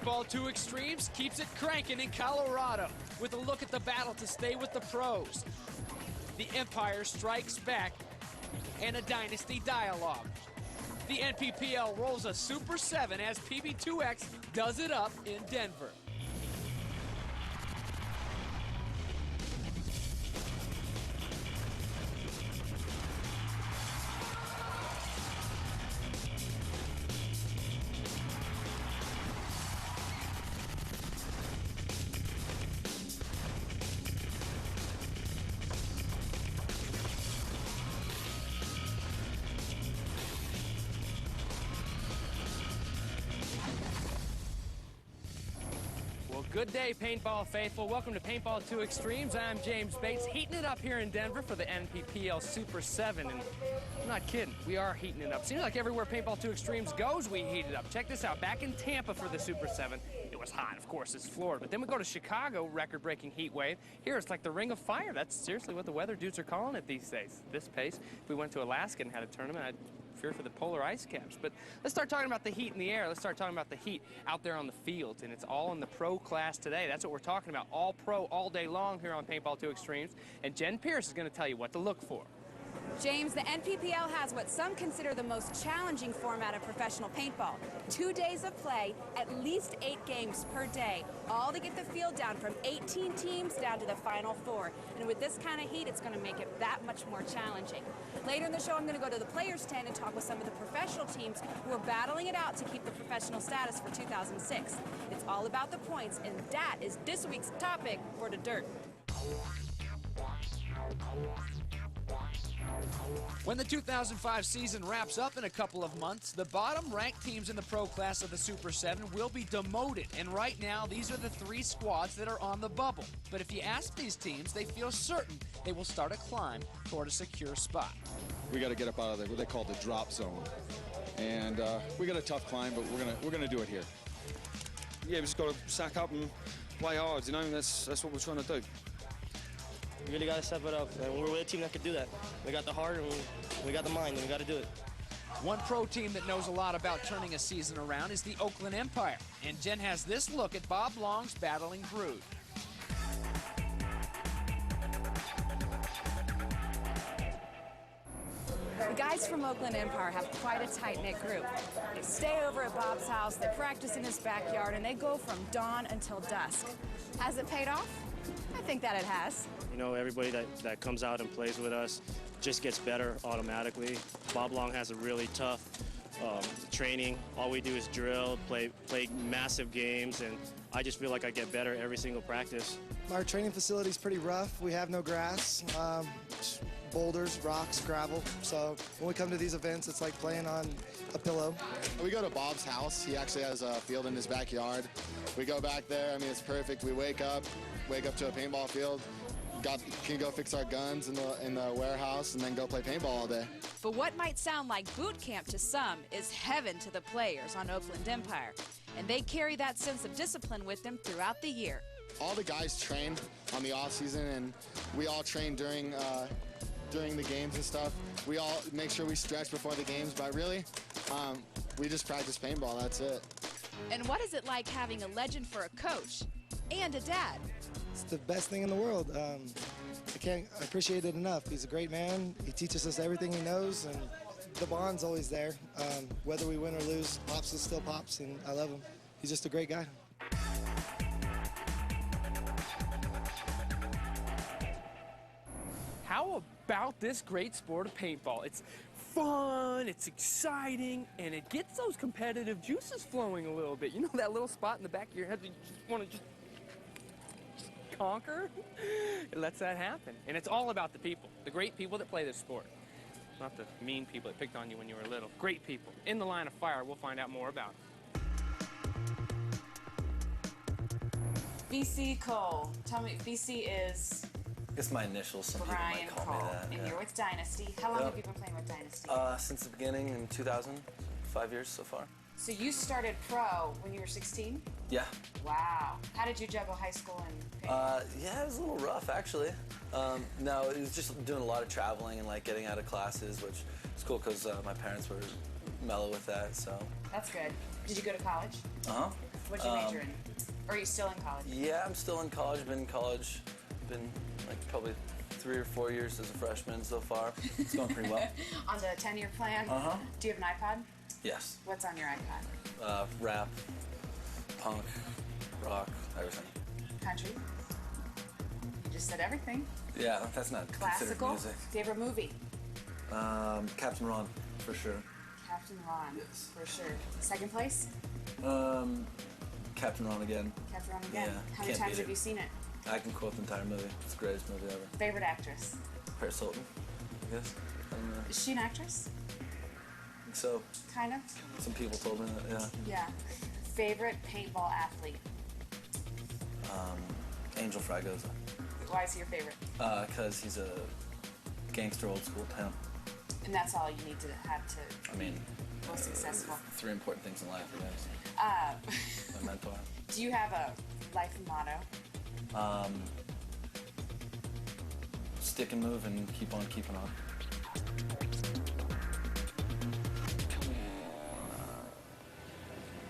Paintball 2Xtremes keeps it cranking in Colorado with a look at the battle to stay with the pros. The Empire strikes back and a dynasty dialogue. The NPPL rolls a Super 7 as PB2X does it up in Denver. Good day, Paintball faithful. Welcome to Paintball 2Xtremes. I'm James Bates, heating it up here in Denver for the NPPL Super 7. And I'm not kidding, we are heating it up. Seems like everywhere Paintball 2Xtremes goes, we heat it up. Check this out, back in Tampa for the Super 7, it was hot, of course, it's Florida. But then we go to Chicago, record-breaking heat wave. Here it's like the Ring of Fire. That's seriously what the weather dudes are calling it these days. This pace. If we went to Alaska and had a tournament, I'd fear for the polar ice caps. But let's start talking about the heat in the air. Let's start talking about the heat out there on the fields, and it's all in the pro class today. That's what we're talking about, all pro all day long here on Paintball 2Xtremes, and Jen Pierce is going to tell you what to look for. James, the NPPL has what some consider the most challenging format of professional paintball. 2 days of play, at least 8 games per day, all to get the field down from 18 teams down to the final 4. And with this kind of heat, it's going to make it that much more challenging. Later in the show, I'm going to go to the players' tent and talk with some of the professional teams who are battling it out to keep the professional status for 2006. It's all about the points, and that is this week's topic for the dirt. When the 2005 season wraps up in a couple of months, the bottom-ranked teams in the pro class of the Super 7 will be demoted, and right now, these are the 3 squads that are on the bubble. But if you ask these teams, they feel certain they will start a climb toward a secure spot. We got to get up out of what they call the drop zone, and we got a tough climb, but we're gonna do it here. Yeah, we just got to sack up and play hard. You know, that's what we're trying to do. We really got to step it up, and we're with a team that could do that. We got the heart, and we got the mind, and we got to do it. One pro team that knows a lot about turning a season around is the Oakland Empire, and Jen has this look at Bob Long's battling brood. The guys from Oakland Empire have quite a tight-knit group. They stay over at Bob's house, they practice in his backyard, and they go from dawn until dusk. Has it paid off? I think that it has. You know, everybody that comes out and plays with us just gets better automatically. Bob Long has a really tough training. All we do is drill, play massive games, and I just feel like I get better every single practice. Our training facility is pretty rough. We have no grass, boulders, rocks, gravel. So when we come to these events, it's like playing on a pillow. We go to Bob's house. He actually has a field in his backyard. We go back there. I mean, it's perfect. We wake up to a paintball field, can go fix our guns in the warehouse, and then go play paintball all day. But what might sound like boot camp to some is heaven to the players on Oakland Empire. And they carry that sense of discipline with them throughout the year. All the guys train on the off season, and we all train during the games and stuff. We all make sure we stretch before the games, but really, we just practice paintball, that's it. And what is it like having a legend for a coach and a dad? It's the best thing in the world. I can't appreciate it enough. He's a great man. He teaches us everything he knows, and the bond's always there. Whether we win or lose, Pops is still Pops, and I love him. He's just a great guy. How about this great sport of paintball? It's fun, it's exciting, and it gets those competitive juices flowing a little bit. You know that little spot in the back of your head that you just want to just conquer? It lets that happen. And it's all about the people, the great people that play this sport. Not the mean people that picked on you when you were little. Great people. In the line of fire, we'll find out more about it. BC Cole. Tell me, BC is... It's my initials. Some people might call me that. And you're with Dynasty. How long have you been playing with Dynasty? Since the beginning in 2000. 5 years so far. So you started pro when you were 16? Yeah. Wow. How did you juggle high school and paintball? Yeah, it was a little rough, actually. No, it was just doing a lot of traveling and like getting out of classes, which is cool because my parents were mellow with that, so. That's good. Did you go to college? Uh-huh. What'd you major in? Or are you still in college? Yeah, I'm still in college. Been in college. Been like probably 3 or 4 years as a freshman so far. It's going pretty well. On the 10-year plan? Uh-huh. Do you have an iPod? Yes. What's on your iPod? Rap, punk, rock, everything. Country? You just said everything. Yeah, that's not considered Classical? music. Favorite movie? Captain Ron, for sure. Captain Ron, Yes. for sure. Second place? Captain Ron again. Captain Ron again. Yeah, How many can't times beat have it. you seen it? I can quote the entire movie. It's the greatest movie ever. Favorite actress? Paris Hilton, I guess. I don't know. Is she an actress? So, Kind of? some people told me that, yeah. Yeah. Favorite paintball athlete? Angel Fragoza. Why is he your favorite? Because he's a gangster old school pimp. And that's all you need to have to I mean, be most successful. 3 important things in life, I guess. My mentor. Do you have a life motto? Stick and move and keep on keeping on.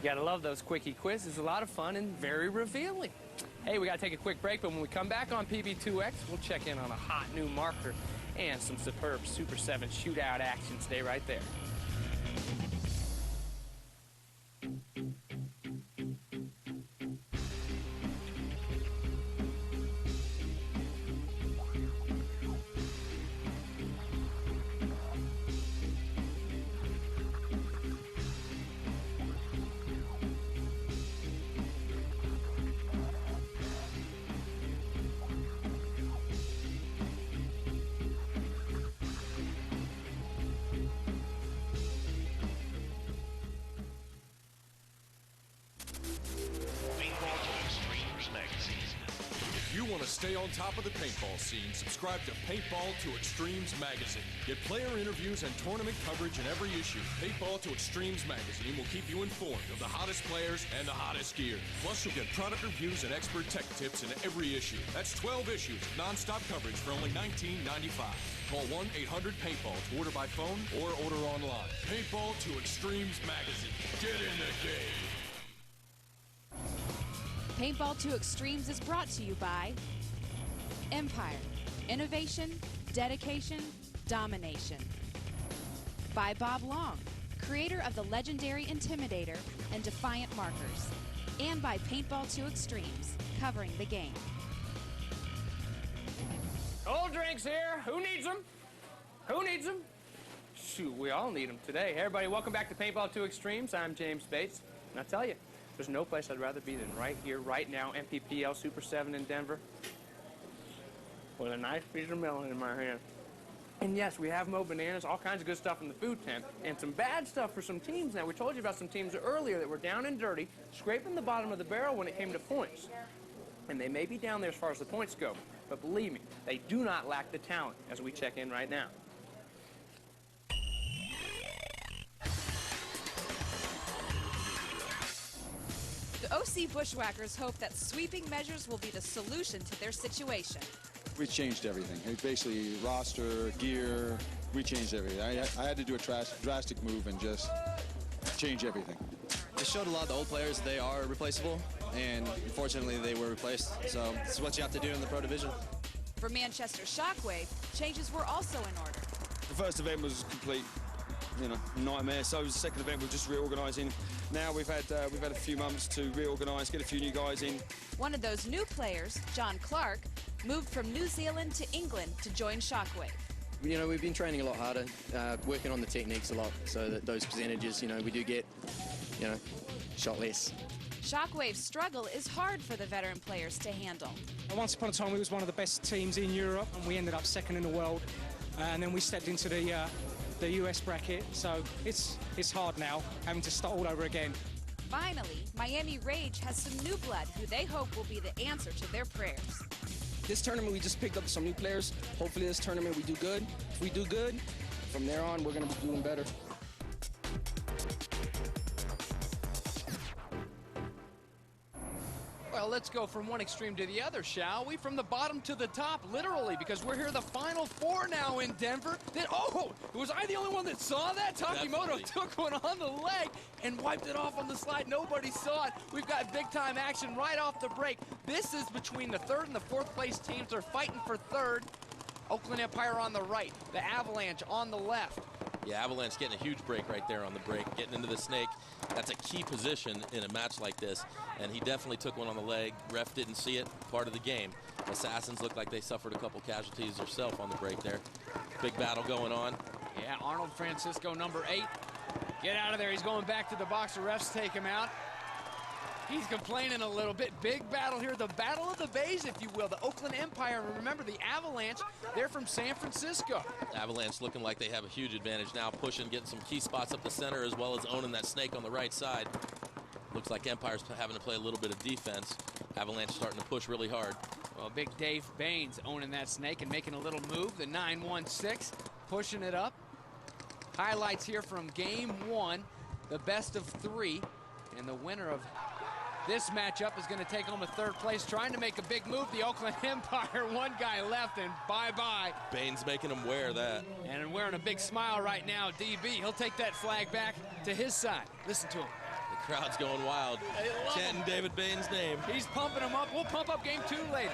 You gotta love those quickie quizzes. A lot of fun and very revealing. Hey, we gotta take a quick break, but when we come back on PB2X, we'll check in on a hot new marker and some superb Super 7 shootout action. Stay right there. Paintball 2Xtremes magazine. If you want to stay on top of the paintball scene, subscribe to Paintball 2Xtremes magazine. Get player interviews and tournament coverage in every issue. Paintball 2Xtremes magazine will keep you informed of the hottest players and the hottest gear. Plus, you'll get product reviews and expert tech tips in every issue. That's 12 issues of non-stop coverage for only $19.95. Call 1-800-PAINTBALL to order by phone or order online. Paintball 2Xtremes magazine. Get in the game. Paintball 2Xtremes is brought to you by Empire. Innovation, dedication, domination. By Bob Long, creator of the legendary Intimidator and Defiant markers. And by Paintball 2Xtremes, covering the game. Cold drinks here. Who needs them? Who needs them? Shoot, we all need them today. Hey, everybody, welcome back to Paintball 2Xtremes. I'm James Bates. And I tell you, there's no place I'd rather be than right here, right now, NPPL Super 7 in Denver, with a nice piece of melon in my hand. And yes, we have Mo Bananas, all kinds of good stuff in the food tent, and some bad stuff for some teams now. We told you about some teams earlier that were down and dirty, scraping the bottom of the barrel when it came to points. And they may be down there as far as the points go, but believe me, they do not lack the talent as we check in right now. The OC Bushwackers hope that sweeping measures will be the solution to their situation. We changed everything. Basically, roster, gear, we changed everything. I had to do a drastic move and just change everything. It showed a lot of the old players they are replaceable, and unfortunately they were replaced. So this is what you have to do in the Pro Division. For Manchester Shockwave, changes were also in order. The first event was a complete, nightmare. So was the second event, we're just reorganising. Now we've had a few months to reorganise, get a few new guys in. One of those new players, John Clark, moved from New Zealand to England to join Shockwave. We've been training a lot harder, working on the techniques a lot, so that those percentages, we do get, shot less. Shockwave's struggle is hard for the veteran players to handle. Once upon a time, we was one of the best teams in Europe, and we ended up second in the world. And then we stepped into the US bracket, so it's hard now, having to start all over again. Finally, Miami Rage has some new blood who they hope will be the answer to their prayers. This tournament, we just picked up some new players. Hopefully this tournament we do good. If we do good, from there on, we're going to be doing better. We're Well, let's go from one extreme to the other, shall we? From the bottom to the top, literally, because we're here the Final Four now in Denver. Then, oh, was I the only one that saw that? Takemoto took one on the leg and wiped it off on the slide. Nobody saw it. We've got big-time action right off the break. This is between the third and the fourth place teams. They're fighting for third. Oakland Empire on the right, the Avalanche on the left. Yeah, Avalanche getting a huge break right there on the break, getting into the snake. That's a key position in a match like this, and he definitely took one on the leg. Ref didn't see it, part of the game. Assassins looked like they suffered a couple casualties themselves on the break there. Big battle going on. Yeah, Arnold Francisco, number 8. Get out of there, he's going back to the box. The refs take him out. He's complaining a little bit. Big battle here, the battle of the bays, if you will. The Oakland Empire, and remember the Avalanche, they're from San Francisco. Avalanche looking like they have a huge advantage now, pushing, getting some key spots up the center, as well as owning that snake on the right side. Looks like Empire's having to play a little bit of defense. Avalanche starting to push really hard. Well, big Dave Bains owning that snake and making a little move. The 9-1-6, pushing it up. Highlights here from game 1, the best of 3, and the winner of this matchup is going to take home a third place, trying to make a big move. The Oakland Empire, one guy left, and bye-bye. Bains making him wear that. And wearing a big smile right now, DB. He'll take that flag back to his side. Listen to him. The crowd's going wild, chanting David Bains' name. He's pumping him up. We'll pump up game 2 later.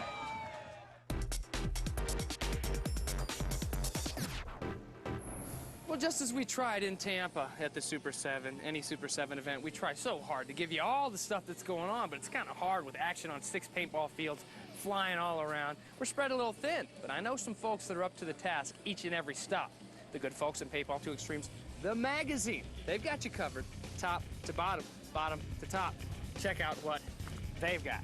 Well, just as we tried in Tampa at the Super 7, any Super 7 event, we try so hard to give you all the stuff that's going on, but it's kind of hard with action on 6 paintball fields, flying all around. We're spread a little thin, but I know some folks that are up to the task each and every stop. The good folks in Paintball 2Xtremes, the magazine. They've got you covered, top to bottom, bottom to top. Check out what they've got.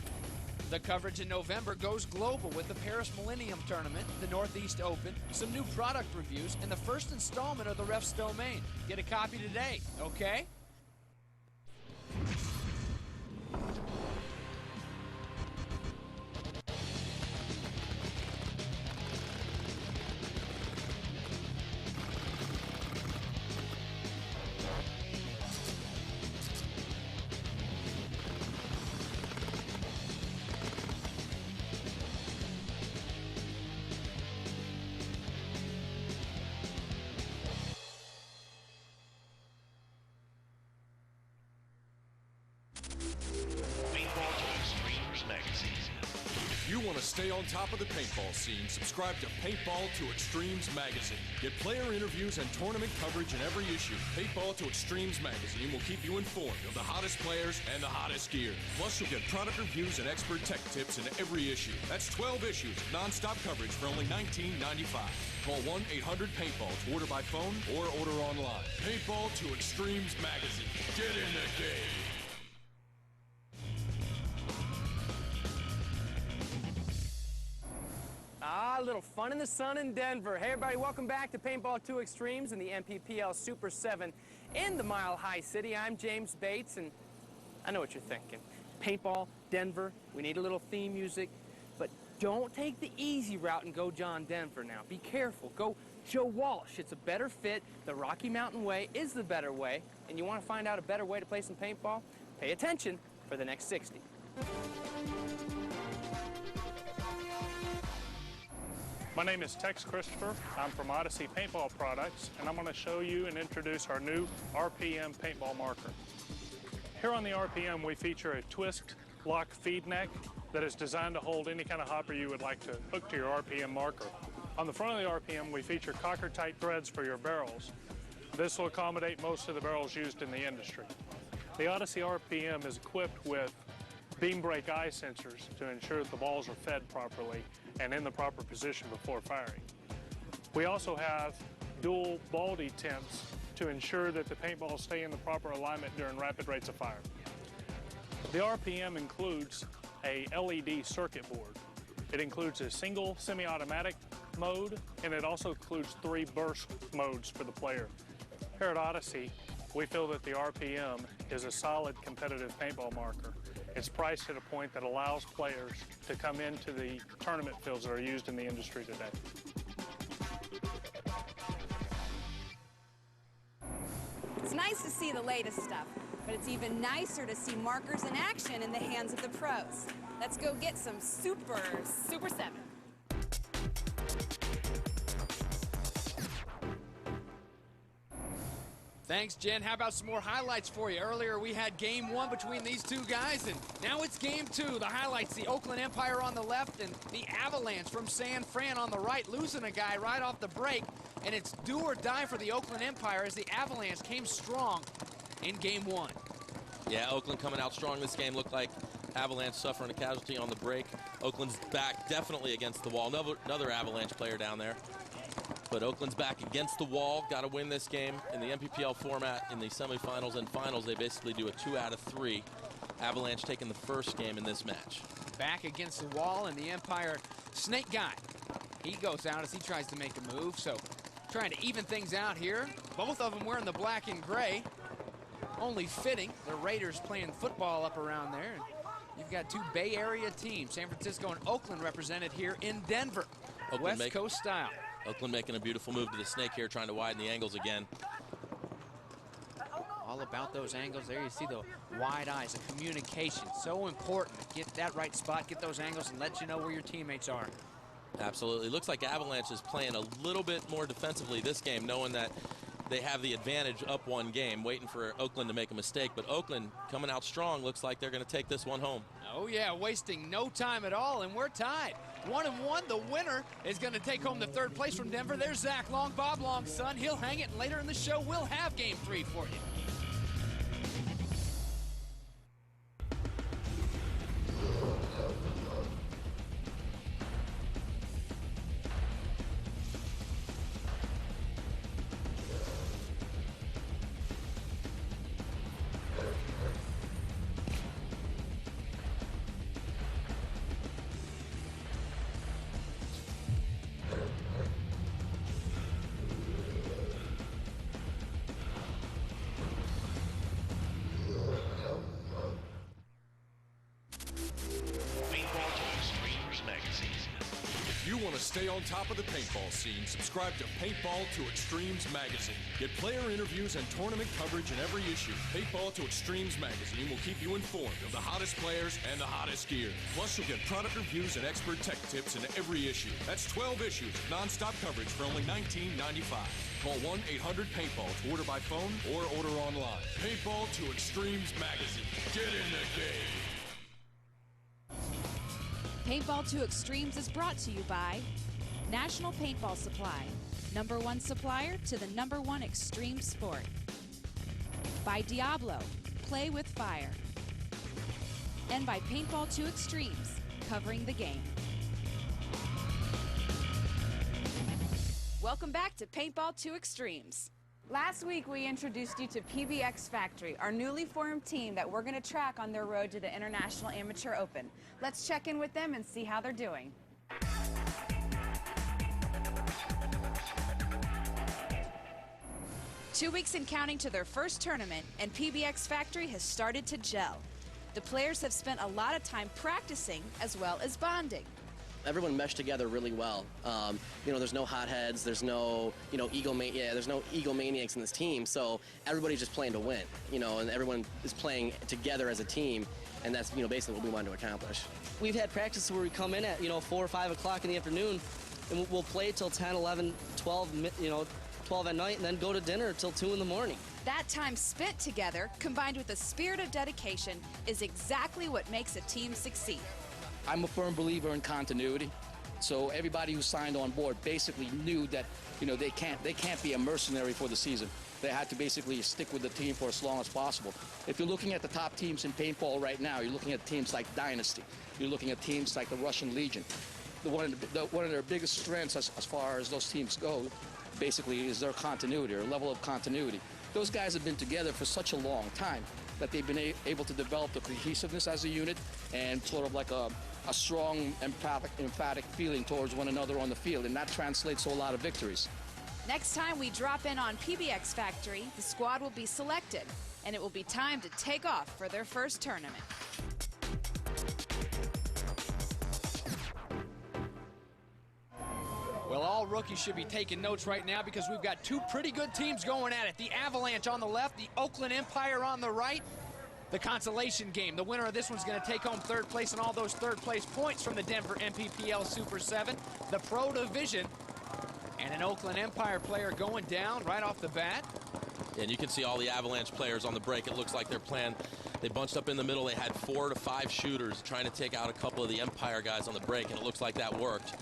The coverage in November goes global with the Paris Millennium Tournament, the Northeast Open, some new product reviews, and the first installment of the Ref's Domain. Get a copy today, okay? Stay on top of the paintball scene. Subscribe to Paintball 2Xtremes magazine. Get player interviews and tournament coverage in every issue. Paintball 2Xtremes magazine will keep you informed of the hottest players and the hottest gear. Plus, you'll get product reviews and expert tech tips in every issue. That's 12 issues of non-stop coverage for only $19.95. Call 1-800-PAINTBALL to order by phone or order online. Paintball 2Xtremes magazine. Get in the game. A little fun in the sun in Denver. Hey everybody, welcome back to Paintball 2Xtremes and the NPPL Super 7 in the Mile High City. I'm James Bates, and I know what you're thinking. Paintball, Denver, we need a little theme music, but don't take the easy route and go John Denver now. Be careful. Go Joe Walsh. It's a better fit. The Rocky Mountain way is the better way, and you want to find out a better way to play some paintball? Pay attention for the next 60. My name is Tex Christopher. I'm from Odyssey Paintball Products, and I'm going to show you and introduce our new RPM paintball marker. Here on the RPM, we feature a twist lock feed neck that is designed to hold any kind of hopper you would like to hook to your RPM marker. On the front of the RPM, we feature cocker-tight threads for your barrels. This will accommodate most of the barrels used in the industry. The Odyssey RPM is equipped with beam break eye sensors to ensure that the balls are fed properly and in the proper position before firing. We also have dual ball detemps to ensure that the paintballs stay in the proper alignment during rapid rates of fire. The RPM includes a LED circuit board. It includes a single semi-automatic mode, and it also includes 3 burst modes for the player. Here at Odyssey, we feel that the RPM is a solid competitive paintball marker. It's priced at a point that allows players to come into the tournament fields that are used in the industry today. It's nice nice to see the latest stuff, but it's even nicer to see markers in action in the hands of the pros. Let's go get some Super 7. Thanks, Jen. How about some more highlights for you? Earlier we had game 1 between these two guys, and now it's game 2. The highlights, the Oakland Empire on the left and the Avalanche from San Fran on the right, losing a guy right off the break. And it's do or die for the Oakland Empire as the Avalanche came strong in game 1. Yeah, Oakland coming out strong this game. Looked like Avalanche suffering a casualty on the break. Oakland's back definitely against the wall. Another Avalanche player down there. But Oakland's back against the wall. Got to win this game. In the NPPL format, in the semifinals and finals, they basically do a 2 out of 3. Avalanche taking the first game in this match. Back against the wall, and the Empire snake guy. He goes out as he tries to make a move, so trying to even things out here. Both of them wearing the black and gray. Only fitting. The Raiders playing football up around there. You've got two Bay Area teams, San Francisco and Oakland, represented here in Denver. Oakland West Coast style. Oakland making a beautiful move to the snake here, trying to widen the angles again. All about those angles there. You see the wide eyes, the communication. So important to get that right spot, get those angles, and let you know where your teammates are. Absolutely. Looks like Avalanche is playing a little bit more defensively this game, knowing that they have the advantage up 1 game, waiting for Oakland to make a mistake. But Oakland coming out strong. Looks like they're going to take this one home. Oh, yeah, wasting no time at all, and we're tied. 1-1. The winner is going to take home the 3rd place from Denver. There's Zach Long, Bob Long's son. He'll hang it, and later in the show, we'll have game 3 for you. Stay on top of the paintball scene. Subscribe to Paintball 2Xtremes magazine. Get player interviews and tournament coverage in every issue. Paintball 2Xtremes magazine will keep you informed of the hottest players and the hottest gear. Plus, you'll get product reviews and expert tech tips in every issue. That's 12 issues of non-stop coverage for only $19.95. Call 1-800-PAINTBALL to order by phone or order online. Paintball 2Xtremes magazine. Get in the game. Paintball 2Xtremes is brought to you by National Paintball Supply, #1 supplier to the #1 extreme sport. By Diablo, play with fire. And by Paintball 2Xtremes, covering the game. Welcome back to Paintball 2Xtremes. Last week, we introduced you to PBX Factory, our newly formed team that we're going to track on their road to the International Amateur Open. Let's check in with them and see how they're doing. Two weeks and counting to their first tournament, and PBX Factory has started to gel. The players have spent a lot of time practicing as well as bonding. Everyone meshed together really well. You know, there's no hotheads, there's no, there's no egomaniacs in this team, so everybody's just playing to win, and everyone is playing together as a team, and that's, basically what we wanted to accomplish. We've had practices where we come in at, 4 or 5 o'clock in the afternoon, and we'll play till 10, 11, 12, 12 at night, and then go to dinner till 2 in the morning. That time spent together, combined with a spirit of dedication, is exactly what makes a team succeed. I'm a firm believer in continuity. So everybody who signed on board basically knew that, they can't be a mercenary for the season. They had to basically stick with the team for as long as possible. If you're looking at the top teams in paintball right now, you're looking at teams like Dynasty. You're looking at teams like the Russian Legion. One of their biggest strengths as far as those teams go, basically, is their continuity, or level of continuity. Those guys have been together for such a long time that they've been able to develop the cohesiveness as a unit and sort of like a strong, emphatic feeling towards one another on the field, and that translates to a lot of victories. Next time we drop in on PBX Factory, the squad will be selected, and it will be time to take off for their first tournament. Well, all rookies should be taking notes right now because we've got two pretty good teams going at it. The Avalanche on the left, the Oakland Empire on the right. The consolation game. The winner of this one's going to take home third place and all those third place points from the Denver NPPL Super 7, the Pro Division, and an Oakland Empire player going down right off the bat. And you can see all the Avalanche players on the break. It looks like they're playing. They bunched up in the middle. They had 4 to 5 shooters trying to take out a couple of the Empire guys on the break, and it looks like that worked.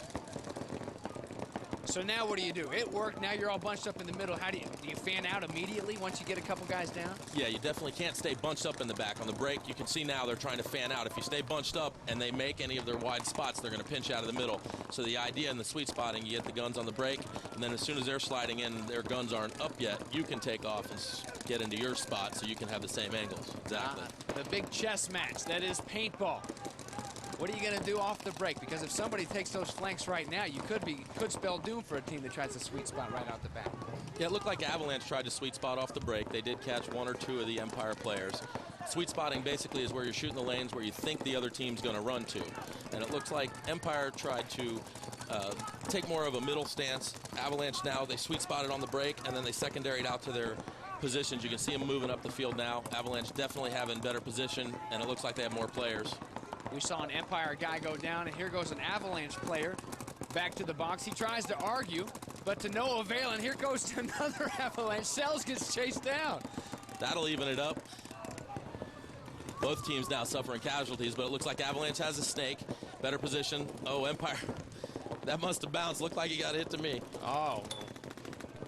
So now what do you do? It worked. Now you're all bunched up in the middle. How do you fan out immediately once you get a couple guys down? Yeah, you definitely can't stay bunched up in the back. On the break, you can see now they're trying to fan out. If you stay bunched up and they make any of their wide spots, they're going to pinch out of the middle. So the idea in the sweet spotting, you get the guns on the break, and then as soon as they're sliding in, their guns aren't up yet, you can take off and get into your spot so you can have the same angles. Exactly. The big chess match, that is paintball. What are you going to do off the break? Because if somebody takes those flanks right now, you could spell doom for a team that tries to sweet spot right out the bat. Yeah, it looked like Avalanche tried to sweet spot off the break. They did catch 1 or 2 of the Empire players. Sweet spotting basically is where you're shooting the lanes where you think the other team's going to run to. And it looks like Empire tried to take more of a middle stance. Avalanche now, they sweet spotted on the break, and then they secondaried out to their positions. You can see them moving up the field now. Avalanche definitely having better position, and it looks like they have more players. We saw an Empire guy go down, and here goes an Avalanche player back to the box. He tries to argue, but to no avail, and here goes another Avalanche. Sells gets chased down. That'll even it up. Both teams now suffering casualties, but it looks like Avalanche has a snake. Better position. Oh, Empire. That must have bounced. Looked like he got hit to me. Oh,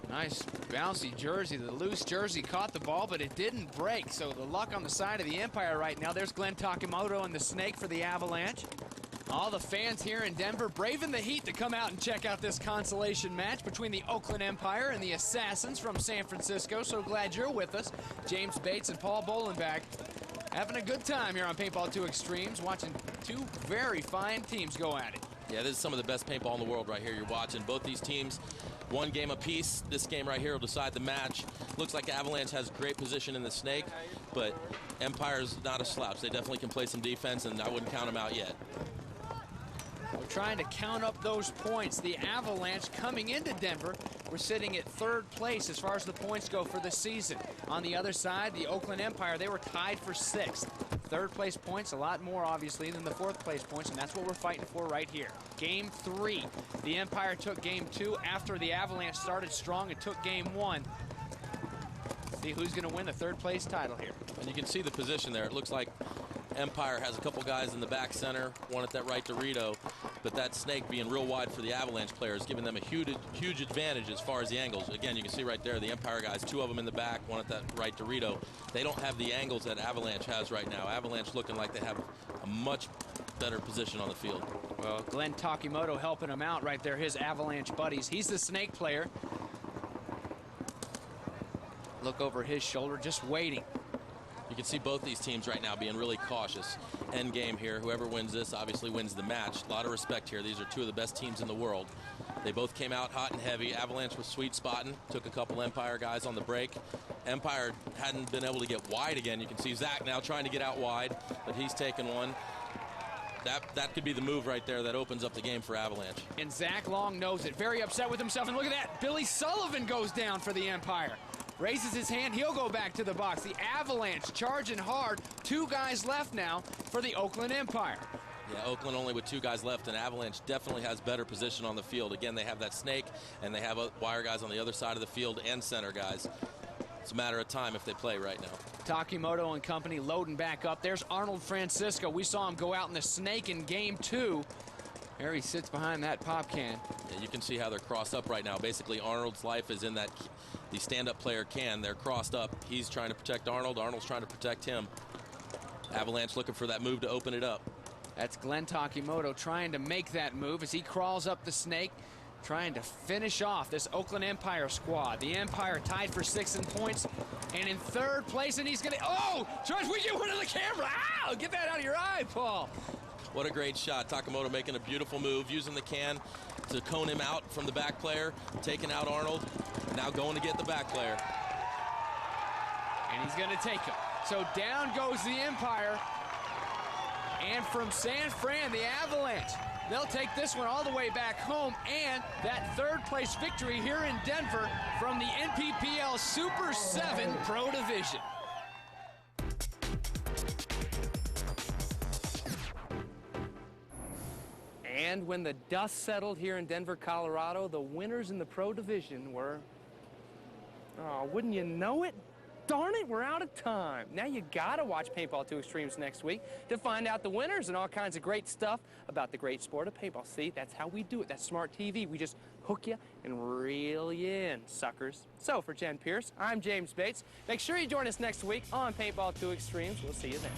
nice bouncy jersey. The loose jersey caught the ball, but it didn't break. So the luck on the side of the Empire right now. There's Glenn Takemoto and the snake for the Avalanche. All the fans here in Denver braving the heat to come out and check out this consolation match between the Oakland Empire and the Assassins from San Francisco. So glad you're with us. James Bates and Paul Bolenbach having a good time here on Paintball 2Xtremes, watching two very fine teams go at it. Yeah, this is some of the best paintball in the world right here. You're watching both these teams. 1 game apiece. This game right here will decide the match. Looks like Avalanche has great position in the snake, but Empire's not a slouch. They definitely can play some defense, and I wouldn't count them out yet. We're trying to count up those points. The Avalanche coming into Denver, we're sitting at 3rd place as far as the points go for the season. On the other side, the Oakland Empire, they were tied for 6th. 3rd place points, a lot more obviously than the 4th place points, and that's what we're fighting for right here. Game 3. The Empire took game 2 after the Avalanche started strong and took game 1. See who's going to win the 3rd place title here. And you can see the position there. It looks like Empire has a couple guys in the back center, one at that right Dorito, but that snake being real wide for the Avalanche players, giving them a huge advantage as far as the angles. Again, you can see right there the Empire guys, 2 of them in the back, one at that right Dorito. They don't have the angles that Avalanche has right now. Avalanche looking like they have a much better position on the field. Well, Glenn Takemoto helping him out right there, his Avalanche buddies. He's the snake player. Look over his shoulder, just waiting. You can see both these teams right now being really cautious. End game here. Whoever wins this obviously wins the match. A lot of respect here. These are 2 of the best teams in the world. They both came out hot and heavy. Avalanche was sweet spotting. Took a couple Empire guys on the break. Empire hadn't been able to get wide again. You can see Zach now trying to get out wide, but he's taken one. That could be the move right there that opens up the game for Avalanche. And Zach Long knows it. Very upset with himself. And look at that. Billy Sullivan goes down for the Empire. Raises his hand. He'll go back to the box. The Avalanche charging hard. 2 guys left now for the Oakland Empire. Yeah, Oakland only with 2 guys left, and Avalanche definitely has better position on the field. Again, they have that snake, and they have wire guys on the other side of the field and center guys. It's a matter of time if they play right now. Takemoto and company loading back up. There's Arnold Francisco. We saw him go out in the snake in game 2. There he sits behind that pop can. Yeah, you can see how they're crossed up right now. Basically, Arnold's life is in that the stand-up player can. They're crossed up. He's trying to protect Arnold. Arnold's trying to protect him. Avalanche looking for that move to open it up. That's Glenn Takemoto trying to make that move as he crawls up the snake, trying to finish off this Oakland Empire squad. The Empire tied for 6th in points and in 3rd place, and he's going to... Oh! George, we get one of the camera! Ow! Get that out of your eye, Paul! What a great shot. Takemoto making a beautiful move, using the can to cone him out from the back player, taking out Arnold, now going to get the back player. And he's going to take him. So down goes the Empire. And from San Fran, the Avalanche, they'll take this one all the way back home, and that third-place victory here in Denver from the NPPL Super 7 Pro Division. And when the dust settled here in Denver, Colorado, the winners in the Pro Division were, oh, wouldn't you know it? Darn it, we're out of time. Now you gotta watch Paintball 2Xtremes next week to find out the winners and all kinds of great stuff about the great sport of paintball. See, that's how we do it. That's smart TV. We just hook you and reel you in, suckers. So for Jen Pierce, I'm James Bates. Make sure you join us next week on Paintball 2Xtremes. We'll see you then.